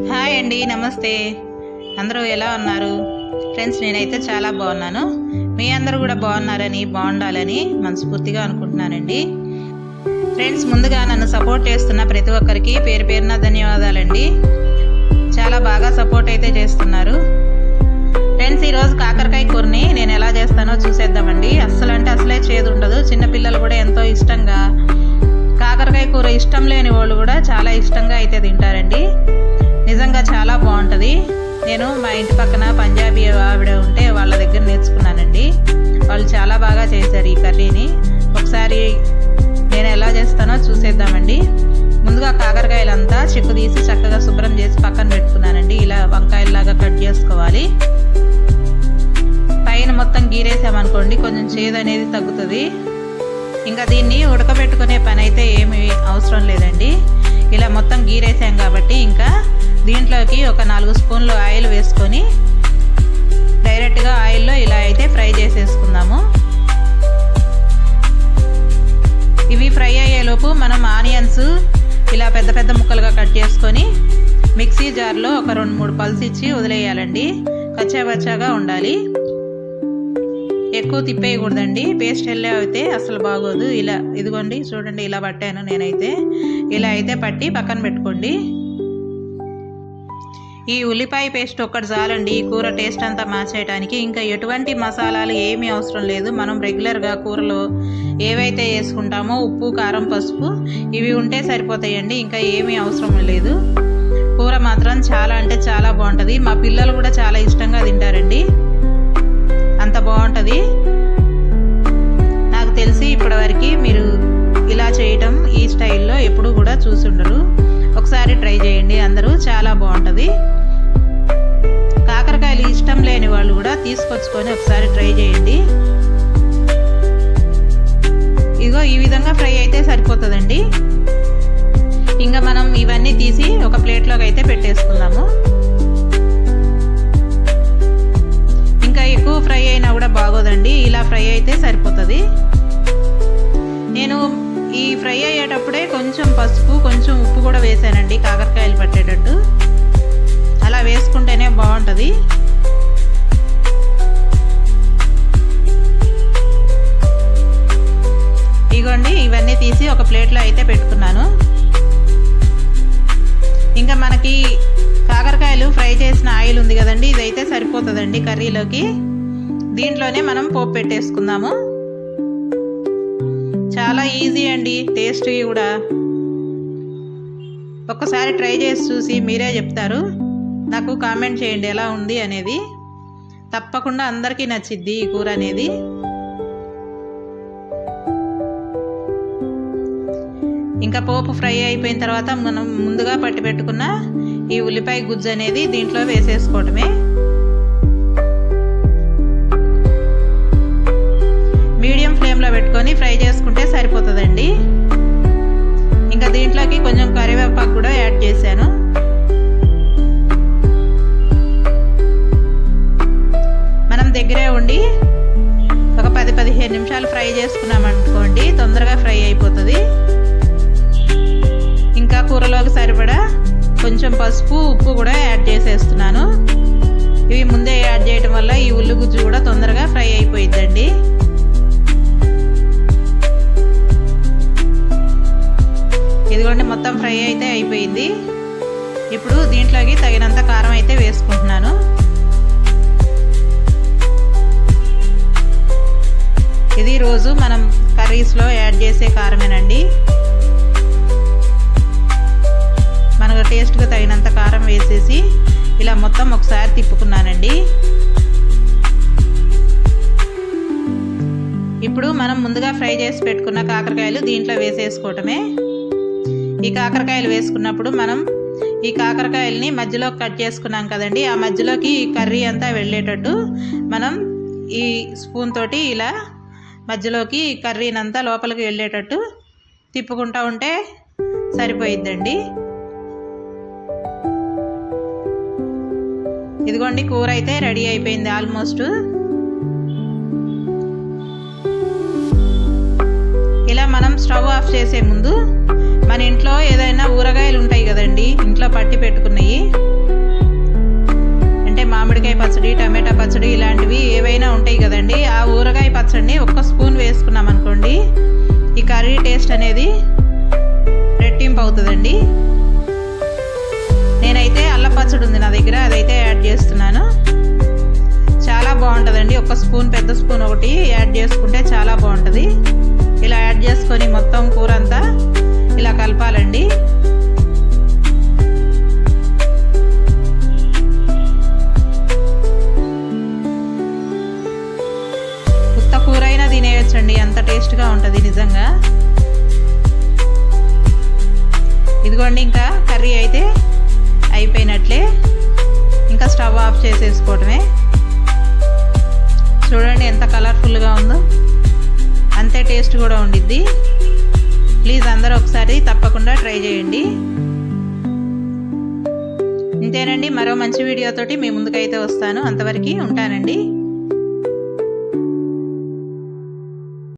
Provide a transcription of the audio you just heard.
Hi అండి, నమస్తే. అందరూ ఎలా ఉన్నారు ఫ్రెండ్స్? నేనైతే చాలా బాగున్నాను. మీ అందరూ కూడా బాగున్నారని, బాగుండాలని మనస్ఫూర్తిగా అనుకుంటున్నానండి. ఫ్రెండ్స్, ముందుగా నన్ను సపోర్ట్ చేస్తున్న ప్రతి ఒక్కరికి పేరు పేరున ధన్యవాదాలండి. చాలా బాగా సపోర్ట్ అయితే చేస్తున్నారు. ఫ్రెండ్స్, ఈరోజు కాకరకాయ కూరని నేను ఎలా చేస్తానో చూసేద్దామండి. అసలే చేదు ఉండదు. చిన్నపిల్లలు కూడా ఎంతో ఇష్టంగా కాకరకాయ కూర ఇష్టం లేని వాళ్ళు కూడా చాలా ఇష్టంగా అయితే తింటారండి. నిజంగా చాలా బాగుంటుంది. నేను మా ఇంటి పక్కన పంజాబీ ఆవిడ ఉంటే వాళ్ళ దగ్గర నేర్చుకున్నానండి. వాళ్ళు చాలా బాగా చేశారు ఈ కర్రీని. ఒకసారి నేను ఎలా చేస్తానో చూసేద్దామండి. ముందుగా కాకరకాయలంతా చెక్కు తీసి చక్కగా శుభ్రం చేసి పక్కన పెట్టుకున్నానండి. ఇలా వంకాయలాగా కట్ చేసుకోవాలి. పైన మొత్తం గీరేసామనుకోండి కొంచెం చేదు అనేది తగ్గుతుంది. ఇంకా దీన్ని ఉడకబెట్టుకునే పని అయితే ఏమి అవసరం లేదండి. ఇలా మొత్తం గీరేసాం కాబట్టి ఇంకా దీంట్లోకి ఒక 4 స్పూన్లు ఆయిల్ వేసుకొని డైరెక్ట్గా ఆయిల్లో ఇలా అయితే ఫ్రై చేసేసుకుందాము. ఇవి ఫ్రై అయ్యేలోపు మనం ఆనియన్స్ ఇలా పెద్ద పెద్ద ముక్కలుగా కట్ చేసుకొని మిక్సీ జార్లో ఒక 2-3 పల్స్ ఇచ్చి వదిలేయాలండి. కచ్చాబచ్చాగా ఉండాలి. ఎక్కువ తిప్పేయకూడదండి. పేస్ట్ వెళ్ళే అయితే అసలు బాగోదు. ఇలా ఇదిగోండి చూడండి, ఇలా పట్టాను నేనైతే. ఇలా అయితే పట్టి పక్కన పెట్టుకోండి. ఈ ఉల్లిపాయ పేస్ట్ ఒక్కటి చాలండి ఈ కూర టేస్ట్ అంతా మార్చేయడానికి. ఇంకా ఎటువంటి మసాలాలు ఏమీ అవసరం లేదు. మనం రెగ్యులర్గా కూరలో ఏవైతే వేసుకుంటామో ఉప్పు, కారం, పసుపు ఇవి ఉంటే సరిపోతాయండి. ఇంకా ఏమీ అవసరం లేదు. కూర మాత్రం చాలా అంటే చాలా బాగుంటుంది. మా పిల్లలు కూడా చాలా ఇష్టంగా తింటారండి. అంత బాగుంటుంది. నాకు తెలిసి ఇప్పటివరకు మీరు ఇలా చేయటం ఈ స్టైల్లో ఎప్పుడు కూడా చూసి ఉండరు. ఒకసారి ట్రై చేయండి అందరూ, చాలా బాగుంటుంది. కాకరకాయలు ఇష్టం లేని వాళ్ళు కూడా తీసుకొచ్చుకొని ఒకసారి ట్రై చేయండి. ఇదిగో ఈ విధంగా ఫ్రై అయితే సరిపోతుందండి. ఇంకా మనం ఇవన్నీ తీసి ఒక ప్లేట్లోకి అయితే పెట్టేసుకుందాము. ఎక్కువ ఫ్రై అయినా కూడా బాగోదండి. ఇలా ఫ్రై అయితే సరిపోతుంది. నేను ఈ ఫ్రై అయ్యేటప్పుడే కొంచెం పసుపు, కొంచెం ఉప్పు కూడా వేసానండి కాకరకాయలు పట్టేటట్టు. అలా వేసుకుంటేనే బాగుంటుంది. ఇగోండి ఇవన్నీ తీసి ఒక ప్లేట్లో అయితే పెట్టుకున్నాను. ఇంకా మనకి కాకరకాయలు ఫ్రై చేసిన ఆయిల్ ఉంది కదండి, ఇదైతే సరిపోతుందండి కర్రీలోకి. దీంట్లోనే మనం పోపు పెట్టేసుకుందాము. చాలా ఈజీ అండి, టేస్టీ కూడా. ఒక్కసారి ట్రై చేసి చూసి మీరే చెప్తారు. నాకు కామెంట్ చేయండి ఎలా ఉంది అనేది. తప్పకుండా అందరికీ నచ్చిద్ది ఈ కూర అనేది. ఇంకా పోపు ఫ్రై అయిపోయిన తర్వాత మనం ముందుగా పట్టి పెట్టుకున్న ఈ ఉల్లిపాయ గుజ్జు అనేది దీంట్లో వేసేసుకోవటమే. మీడియం ఫ్లేమ్లో పెట్టుకొని ఫ్రై చేసుకుంటే సరిపోతుందండి. ఇంకా దీంట్లోకి కొంచెం కరివేపాకు కూడా యాడ్ చేశాను. మనం దగ్గరే ఉండి ఒక 10-15 నిమిషాలు ఫ్రై చేసుకున్నామనుకోండి తొందరగా ఫ్రై అయిపోతుంది. ఇంకా కూరలోకి సరిపడా కొంచెం పసుపు, ఉప్పు కూడా యాడ్ చేసేస్తున్నాను. ఇవి ముందే యాడ్ చేయడం వల్ల ఈ ఉల్లి గుజ్జు కూడా తొందరగా ఫ్రై అయిపోయిద్దండి. ఇదిగోండి మొత్తం ఫ్రై అయితే అయిపోయింది. ఇప్పుడు దీంట్లోకి తగినంత కారం అయితే వేసుకుంటున్నాను. ఇది రోజు మనం కర్రీస్లో యాడ్ చేసే కారమేనండి. మనకు టేస్ట్గా తగినంత కారం వేసేసి ఇలా మొత్తం ఒకసారి తిప్పుకున్నానండి. ఇప్పుడు మనం ముందుగా ఫ్రై చేసి పెట్టుకున్న కాకరకాయలు దీంట్లో వేసేసుకోవటమే. ఈ కాకరకాయలు వేసుకున్నప్పుడు మనం ఈ కాకరకాయలని మధ్యలో కట్ చేసుకున్నాం కదండి, ఆ మధ్యలోకి ఈ కర్రీ అంతా వెళ్ళేటట్టు మనం ఈ స్పూన్ తోటి ఇలా మధ్యలోకి కర్రీనంతా లోపలికి వెళ్ళేటట్టు తిప్పుకుంటూ ఉంటే సరిపోయిద్దండి. ఇదిగోండి కూర అయితే రెడీ అయిపోయింది ఆల్మోస్ట్. ఇలా మనం స్టవ్ ఆఫ్ చేసే ముందు మన ఇంట్లో ఏదైనా ఊరగాయలు ఉంటాయి కదండి, ఇంట్లో పట్టి పెట్టుకున్నాయి, అంటే మామిడికాయ పచ్చడి, టమాటా పచ్చడి ఇలాంటివి ఏవైనా ఉంటాయి కదండి, ఆ ఊరగాయ పచ్చడిని 1 స్పూన్ వేసుకున్నాం అనుకోండి, ఈ కర్రీ టేస్ట్ అనేది రెట్టింపు అవుతుందండి. నేనైతే అల్లం పచ్చడి ఉంది నా దగ్గర, అదైతే యాడ్ చేస్తున్నాను. చాలా బాగుంటుందండి. 1 స్పూన్, పెద్ద స్పూన్ ఒకటి యాడ్ చేసుకుంటే చాలా బాగుంటుంది. ఇలా యాడ్ చేసుకొని మొత్తం కూర అంతా ఇలా కలపాలండి. ఉత్త కూర అయినా తినేయచ్చండి, అంత టేస్ట్గా ఉంటుంది నిజంగా. ఇదిగోండి, ఇంకా కర్రీ అయితే అయిపోయినట్లే. ఇంకా స్టవ్ ఆఫ్ చేసేసుకోవడమే. చూడండి ఎంత కలర్ఫుల్గా ఉందో, అంతే టేస్ట్ కూడా ఉండిద్ది. ప్లీజ్ అందరూ ఒకసారి తప్పకుండా ట్రై చేయండి. ఇంతేనండి, మరో మంచి వీడియోతోటి మీ ముందుకైతే వస్తాను. అంతవరకు ఉంటానండి.